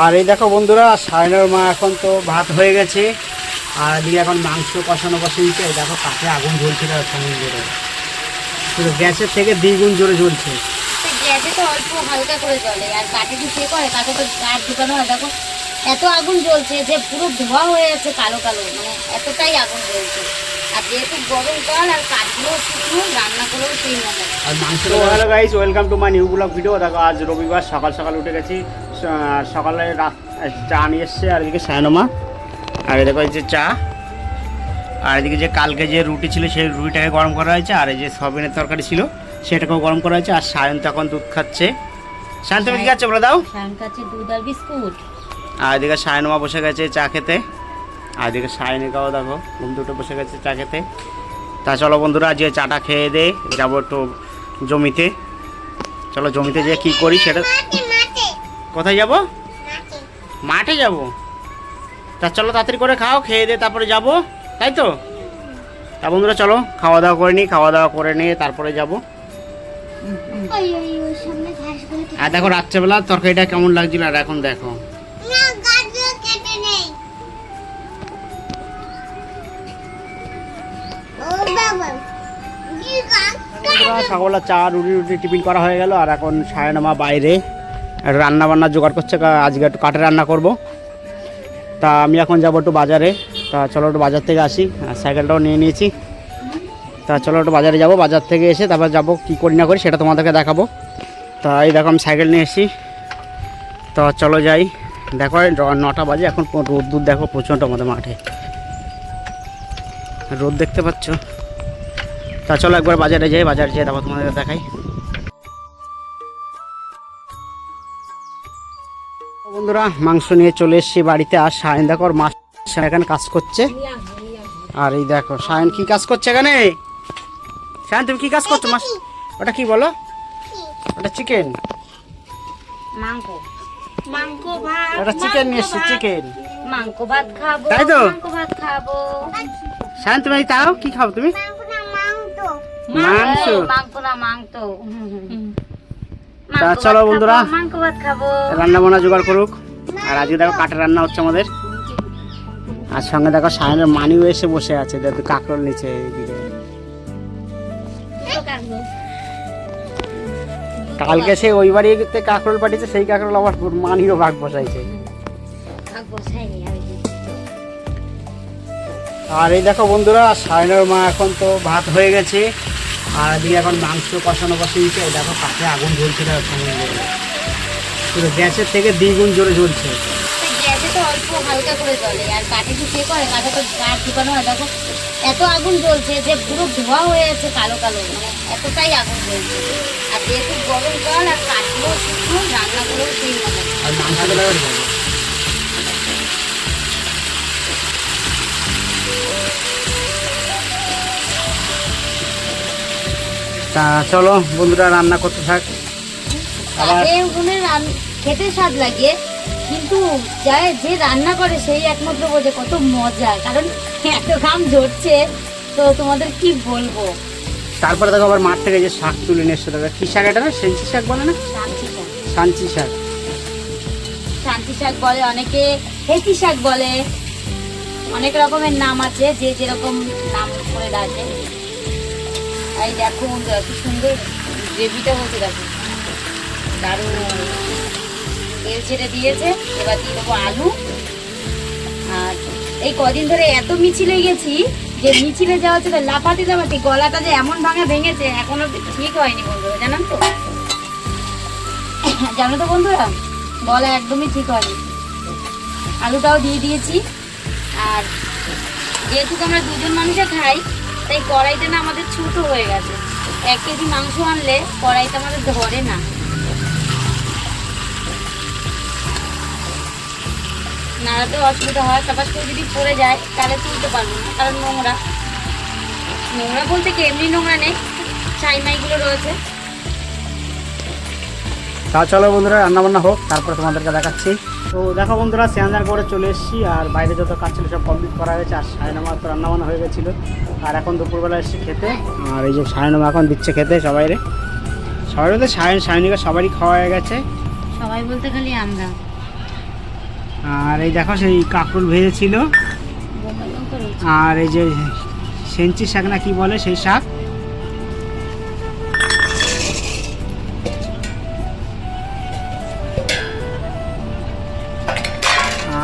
আর এই দেখো বন্ধুরা, সায়নের মা এখন তো ভাত হয়ে গেছে, আর এদিকে এখন মাংস কষানো বসিয়েছে। এই দেখো কাঠে আগুন জ্বলছে, কেমন জোরে, পুরো গ্যাসের থেকে দ্বিগুণ জোরে জ্বলছে। গ্যাসে তো অল্প হালকা করে জ্বলে, আর কাঠে কি সে করে, কাঠে তো কাঠ ঢুকানো হয়। দেখো এত আগুন জ্বলছে যে পুরো ধোঁয়া হয়ে যাচ্ছে, কালো কালো, মানে এতটাই আগুন জ্বলছে। আর যেহেতু গরম কাল আর কাঠগুলো শুকনো, রান্না করেও সেই মজা। আর মাংস। Hello guys, welcome to my new blog video. দেখো আজ রবিবার, সকাল সকাল উঠে গেছি, সকালে চা নিয়ে এসছে। আর এদিকে সায়নমা, আর দেখো এই যে চা, আর এদিকে যে কালকে যে রুটি ছিল সেই রুটিটাকে গরম করা হয়েছে, আর এই যে সয়াবিনের তরকারি ছিল সেটাকেও গরম করা হয়েছে। আর সায়ন তো এখন দুধ খাচ্ছে। সায়ন তুমি কি খাচ্ছে বলে দাও? সায়ন খাচ্ছে দুধ আর বিস্কুট। আর এদিকে সায়নমা বসে গেছে চা খেতে, আর এদিকে সায়নিকাও দেখো ঘুম দুটো বসে গেছে চা খেতে। তা চলো বন্ধুরা, আজকে চাটা খেয়ে দে যাবো একটু জমিতে। চলো জমিতে যেয়ে কী করি সেটা। কোথায় যাব? মাঠে যাব। তা চলো তাড়াতাড়ি করে খাও, খেয়ে দে তারপরে যাব, তাই তো? তা বন্ধুরা চলো খাওয়া দাওয়া করে নিই, খাওয়া দাওয়া করে নিয়ে তারপরে যাব। আর দেখো রাত্রেবেলা তরকারিটা কেমন লাগছিল, আর এখন দেখো। সকালবেলা চা রুটি টিফিন করা হয়ে গেল, আর এখন সায়নমা বাইরে রান্না বান্না জোগাড় করছে। আজকে একটু কাঠে রান্না করব। তা আমি এখন যাবো একটু বাজারে। তা চলো একটু বাজার থেকে আসি, আর সাইকেলটাও নিয়ে নিয়েছি। তা চলো একটু বাজারে যাব, বাজার থেকে এসে তারপর যাবো, কী করি না করি সেটা তোমাদেরকে দেখাবো। তা এই দেখো আমি সাইকেল নিয়ে এসেছি। তো চলো যাই। দেখো 9টা বাজে, এখন রোদ দেখো প্রচণ্ড আমাদের মাঠে, রোদ দেখতে পাচ্ছ। তা চলো একবার বাজারে যাই, বাজারে যেয়ে তারপর তোমাদেরকে দেখাই। বন্ধুরা মাংস নিয়ে চলে এসেছি বাড়িতে। আর সায়ন দেখো ওর মাছ এখানে কাজ করছে। আর এই দেখো সায়ন কি কাজ করছে এখানে। সায়ন তুমি কি কাজ করছো? মাছ ওটা কি বলো? ওটা চিকেন, মাংস ভাত। ওটা চিকেন নিয়ে এসছি, চিকেন মাংস ভাত খাবো, তাই তো? মাংস ভাত খাবো। সায়ন তুমি তাও কি খাও তুমি? মাংস। মাংস না মাংস। তা চলো বন্ধুরা মাংস ভাত খাবো। রান্না বান্না জোগাড় করুক। আর আজকে দেখো কাঠের রান্না হচ্ছে আমাদের। আর সঙ্গে দেখো সায়নের মানিও এসে বসে আছে, দেখো কাঁকরোল নিচে এইদিকে। কালকে সে ওই বাড়িতে কাঁকরোল পাঠিয়েছে, সেই কাঁকরোল আবার মানিও ভাগ বসাইছে। আর এই দেখো বন্ধুরা, সায়নের মা এখন তো ভাত হয়ে গেছে, আর এদিকে এখন মাংস কষানো বসিয়েছে। এই দেখো কাঠে আগুন জ্বলছে, পুরো গ্যাসের থেকে দ্বিগুণ জোরে জ্বলছে। গ্যাসে তো অল্প হালকা করে জ্বলে, আর কাঠে কি সে করে, কাঠে তো কাঠ ঢুকানো হয়। দেখো এত আগুন জ্বলছে যে পুরো ধোঁয়া হয়ে যাচ্ছে, কালো কালো, মানে এতটাই আগুন জ্বলছে। আর যেহেতু গরম কাল আর কাঠগুলো শুকনো, রান্না করেও সেই মজা। আর মাংসটা তা চলো বন্ধুরা রান্না করতে থাক। কাঠে উনুনে খেতে স্বাদ লাগে, কিন্তু যে রান্না করে সেই একমাত্র বোঝে কত মজা। কারণ এত ঘাম ঝরছে, তো তোমাদের কি বলবো। তারপরে দেখো আবার মাঠ থেকে যে শাক তুলে নিয়ে এসছে, দেখো কি শাক এটা না, সেঞ্চি শাক বলে না? শান্তি শাক। সাঞ্চি শাক, শান্তি শাক বলে, অনেকে হেঁচি শাক বলে, অনেক রকমের নাম আছে, যে যেরকম নাম করে ডাকে। এই দেখো বন্ধুরা কি সুন্দর গ্রেভিটা হচ্ছে, দেখো দারুণ তেল ছেড়ে দিয়েছে। এবার দিয়ে দেবো আলু। আর এই কদিন ধরে এত মিছিলে গেছি যে মিছিলে যাওয়া হচ্ছে, লাফাতে লাফাতে গলাটা যে এমন ভাঙা ভেঙেছে, এখনো ঠিক হয়নি বন্ধুরা, জানো তো? জানো তো বন্ধুরা, গলা একদমই ঠিক হয়নি। আলুটাও দিয়ে দিয়েছি। আর যেহেতু আমরা দুজন মানুষে খাই, তাই কড়াইটা না আমাদের ছোট হয়ে গেছে। 1 কেজি মাংস আনলে কড়াইটা আমাদের ধরে না। নাড়াতে অসুবিধা হয়, তারপর কেউ যদি পড়ে যায় তাহলে তুলতে পারবো না, কারণ নোংরা। নোংরা বলতে কি এমনি নোংরা নেই, ছাইমাইগুলো রয়েছে। তা চলো বন্ধুরা রান্না বান্না হোক, তারপরে তোমাদেরকে দেখাচ্ছি। তো দেখো বন্ধুরা স্নান করে চলে এসেছি, আর বাইরে যত কাজ ছিল সব কমপ্লিট করা হয়েছে। আর সায়নমা তো রান্না বান্না হয়ে গেছিলো, আর এখন দুপুরবেলা এসেছি খেতে। আর এই যে সায়নমা এখন দিচ্ছে খেতে সবাইরে। সবাই বলতে সায়নিকা সবারই খাওয়া হয়ে গেছে। সবাই বলতে খালি আমরা। আর এই দেখো সেই কাঁকরোল ভেজেছিল, বোম্বাই লঙ্কা রয়েছে। আর এই যে সেঞ্চি শাক না কি বলে সেই শাক।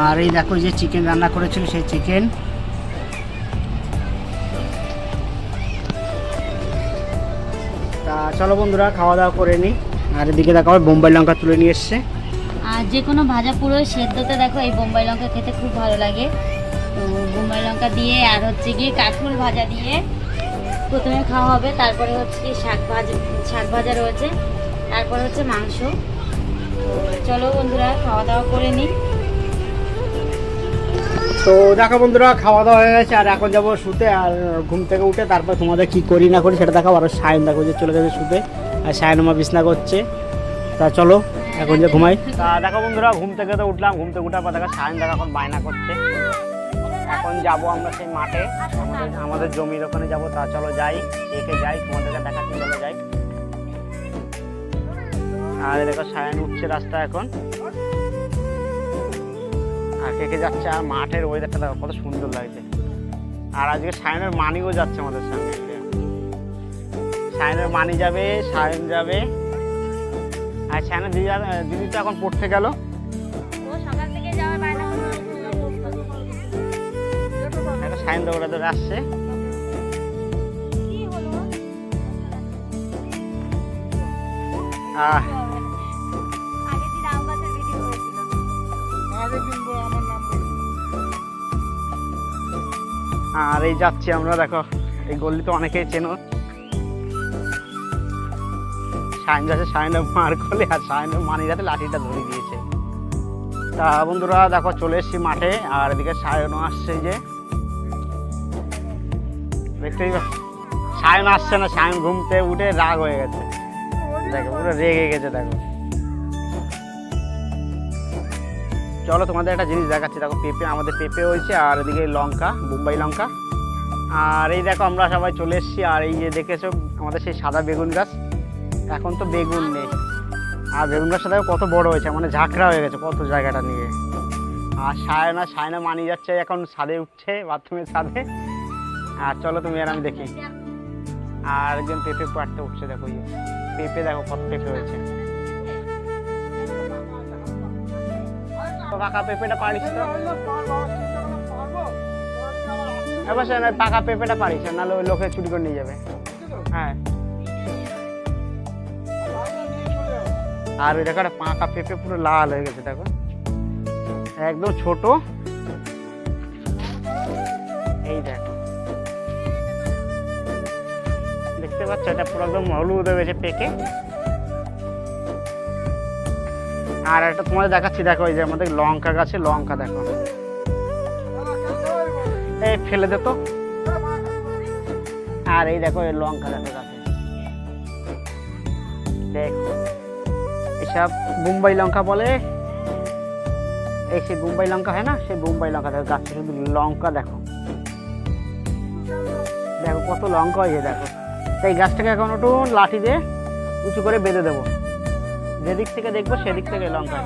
আর এই দেখো যে চিকেন রান্না করেছিল সেই চিকেন। তা চলো বন্ধুরা খাওয়া দাওয়া করে নিই। আর এদিকে দেখো বোম্বাই লঙ্কা তুলে নিয়ে এসছে। আর যে কোনো ভাজা পুরো সেদ্ধতে দেখো এই বোম্বাই লঙ্কা খেতে খুব ভালো লাগে। তো বোম্বাই লঙ্কা দিয়ে আর হচ্ছে গিয়ে কাঁকরোল ভাজা দিয়ে প্রথমে খাওয়া হবে, তারপরে হচ্ছে কি শাক ভাজা রয়েছে, তারপরে হচ্ছে মাংস। তো চলো বন্ধুরা খাওয়া দাওয়া করে নিই। তো দেখো বন্ধুরা খাওয়া দাওয়া হয়ে গেছে, আর এখন যাবো শুতে। আর ঘুম থেকে উঠে তারপর তোমাদের কি করি না করি সেটা দেখাবো। আর সায়ন দেখো যে চলে গেছে শুতে, আর সায়ন আমার বিছনা করছে। তা চলো এখন যে ঘুমাই। তা দেখো বন্ধুরা ঘুম থেকে তো উঠলাম, ঘুম থেকে উঠার পর দেখো সায়ন দেখো এখন বায়না করছে। এখন যাব আমরা সেই মাঠে, আমাদের জমির ওখানে যাব। তা চলো যাই, একে যাই, তোমাদেরকে দেখাচ্ছি, চলো যাই। আর দেখো সায়ন উঠছে রাস্তা এখন, আর কে যাচ্ছে। আর মাঠের ওয়েদারটা দেখো কত সুন্দর লাগছে। আর আজকে সায়নের মানিও যাচ্ছে আমাদের সঙ্গে। সায়নের মানি যাবে, সায়ন যাবে, আর সায়নের দিদি তো এখন পড়তে গেল। সায়ন দৌড়া দৌড়ে আসছে। আর এই যাচ্ছি আমরা, দেখো এই গল্লি তো অনেকেই চেনো। সায়ন যাচ্ছে সায়নের মার কোলে, আর সায়নের মানির হাতে লাঠিটা ধরে দিয়েছে। তা বন্ধুরা দেখো চলে এসেছি মাঠে, আর এদিকে সায়নও আসছে। যে দেখতেই সায়ন আসছে না, সায়ন ঘুমতে উঠে রাগ হয়ে গেছে, দেখো পুরো রেগে গেছে। দেখো চলো তোমাদের একটা জিনিস দেখাচ্ছি। দেখো পেঁপে, আমাদের পেঁপে হয়েছে, আর এদিকে লঙ্কা, বোম্বাই লঙ্কা। আর এই দেখো আমরা সবাই চলে এসেছি। আর এই যে দেখেছো আমাদের সেই সাদা বেগুন গাছ, এখন তো বেগুন নেই। আর বেগুন গাছটা দেখো কত বড় হয়েছে, মানে ঝাঁকড়া হয়ে গেছে কত জায়গাটা নিয়ে। আর সায়না মানি যাচ্ছে এখন ছাদে উঠছে, বাথরুমের ছাদে। আর চলো তুমি আর আমি দেখি। আর একজন পেঁপে পাড়তে উঠছে, দেখো পেঁপে, দেখো কত পেঁপে হয়েছে। পাকা পেঁপেটা পারিস তো, এবার পাকা পেঁপেটা পারিস, নাহলে ওই লোকে চুরি করে নিয়ে যাবে। হ্যাঁ, আর ওই দেখো পাকা পেঁপে পুরো লাল হয়ে গেছে, দেখো একদম ছোট। এই দেখো দেখতে পাচ্ছ, এটা পুরো একদম হলুদ হয়ে গেছে পেকে। আর একটা তোমাদের দেখাচ্ছি, দেখো এই যে আমাদের লঙ্কা গাছে লঙ্কা, দেখো এই ফেলে দে তো। আর এই দেখো এই লঙ্কা, দেখো গাছে, দেখো এসব বোম্বাই লঙ্কা বলে। এই সেই বোম্বাই লঙ্কা হয় না, সেই বোম্বাই লঙ্কা। দেখো গাছে শুধু লঙ্কা, দেখো দেখো কত লঙ্কা হয়েছে। দেখো তাই গাছটাকে এখন একটু লাঠি দিয়ে উঁচু করে বেঁধে দেবো, যেদিক থেকে দেখবো সেদিক থেকে লঙ্কা।